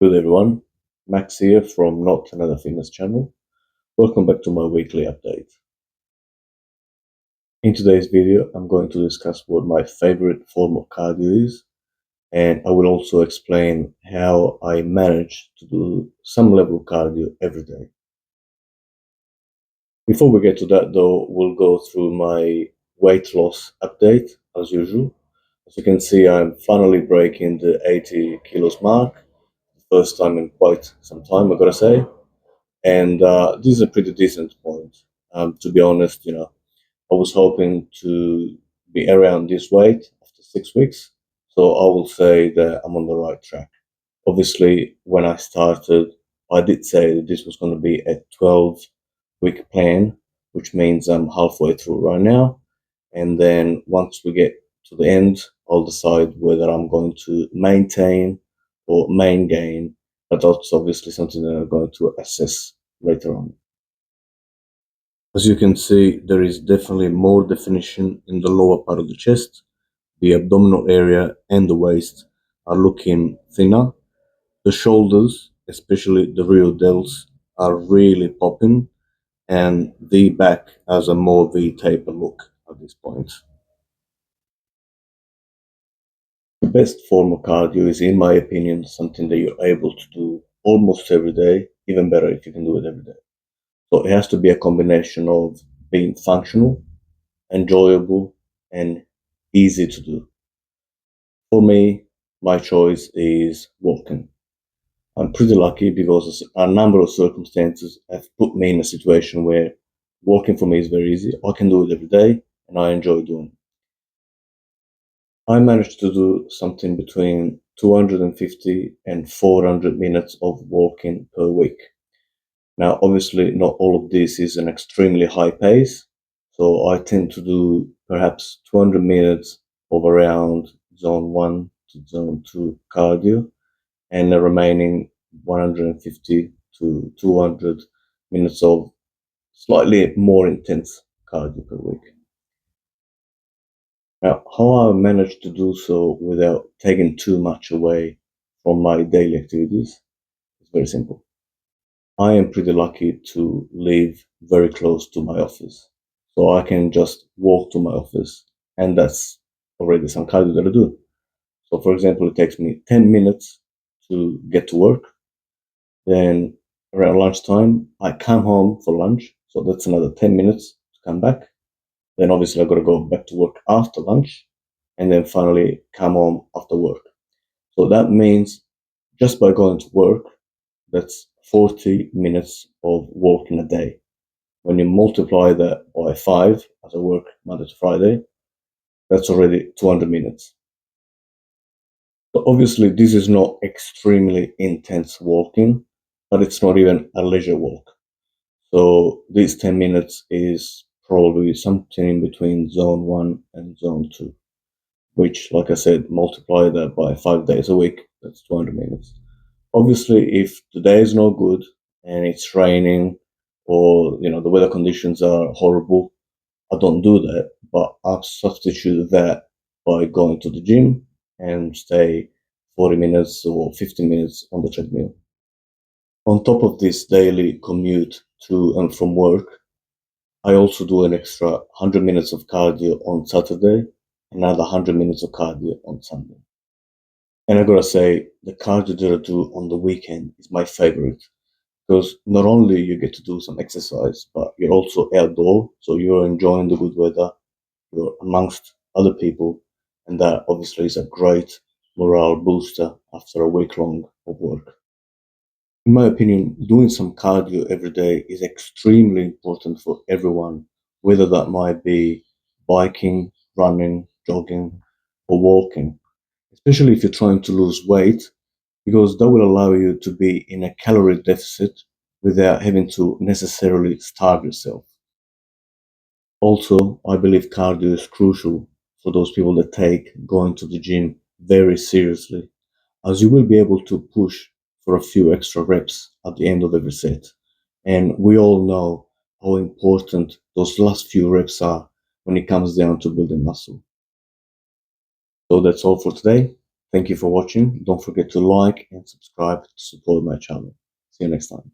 Good everyone, Max here from Not Another Fitness channel. Welcome back to my weekly update. In today's video, I'm going to discuss what my favorite form of cardio is, and I will also explain how I manage to do some level of cardio every day. Before we get to that though, we'll go through my weight loss update as usual. As you can see, I'm finally breaking the 80 kilos mark. First time in quite some time, I gotta say. And this is a pretty decent point. To be honest, I was hoping to be around this weight after 6 weeks. So I will say that I'm on the right track. Obviously, when I started, I did say that this was going to be a 12-week plan, which means I'm halfway through right now. And then once we get to the end, I'll decide whether I'm going to maintain or main gain. But that's obviously something that I'm going to assess later on. As you can see, there is definitely more definition in the lower part of the chest. The abdominal area and the waist are looking thinner. The shoulders, especially the rear delts, are really popping, and the back has a more V-taper look at this point. The best form of cardio is, in my opinion, something that you're able to do almost every day, even better if you can do it every day. So it has to be a combination of being functional, enjoyable, and easy to do. For me, my choice is walking. I'm pretty lucky because a number of circumstances have put me in a situation where walking for me is very easy. I can do it every day and I enjoy doing it. I managed to do something between 250 and 400 minutes of walking per week. Now, obviously, not all of this is an extremely high pace, so I tend to do perhaps 200 minutes of around zone 1 to zone 2 cardio, and the remaining 150 to 200 minutes of slightly more intense cardio per week. Now, how I managed to do so without taking too much away from my daily activities is very simple. I am pretty lucky to live very close to my office. So I can just walk to my office, and that's already some cardio that I do. So for example, it takes me 10 minutes to get to work. Then around lunchtime, I come home for lunch. So that's another 10 minutes to come back. Then obviously I've got to go back to work after lunch, and then finally come home after work. So that means just by going to work, that's 40 minutes of walking a day. When you multiply that by 5, as I work Monday to Friday, that's already 200 minutes. So obviously this is not extremely intense walking, but it's not even a leisure walk. So these 10 minutes is probably something in between zone 1 and zone 2, which, like I said, multiply that by 5 days a week, that's 200 minutes. Obviously, if the day is not good and it's raining or the weather conditions are horrible, I don't do that, but I've substituted that by going to the gym and stay 40 minutes or 50 minutes on the treadmill. On top of this daily commute to and from work, I also do an extra 100 minutes of cardio on Saturday, another 100 minutes of cardio on Sunday. And I gotta say, the cardio that I do on the weekend is my favorite because not only you get to do some exercise, but you're also outdoor, so you're enjoying the good weather, you're amongst other people, and that obviously is a great morale booster after a week long of work. In my opinion, doing some cardio every day is extremely important for everyone, whether that might be biking, running, jogging, or walking, especially if you're trying to lose weight, because that will allow you to be in a calorie deficit without having to necessarily starve yourself. Also, I believe cardio is crucial for those people that take going to the gym very seriously, as you will be able to push for a few extra reps at the end of every set. And we all know how important those last few reps are when it comes down to building muscle. So that's all for today. Thank you for watching. Don't forget to like and subscribe to support my channel. See you next time.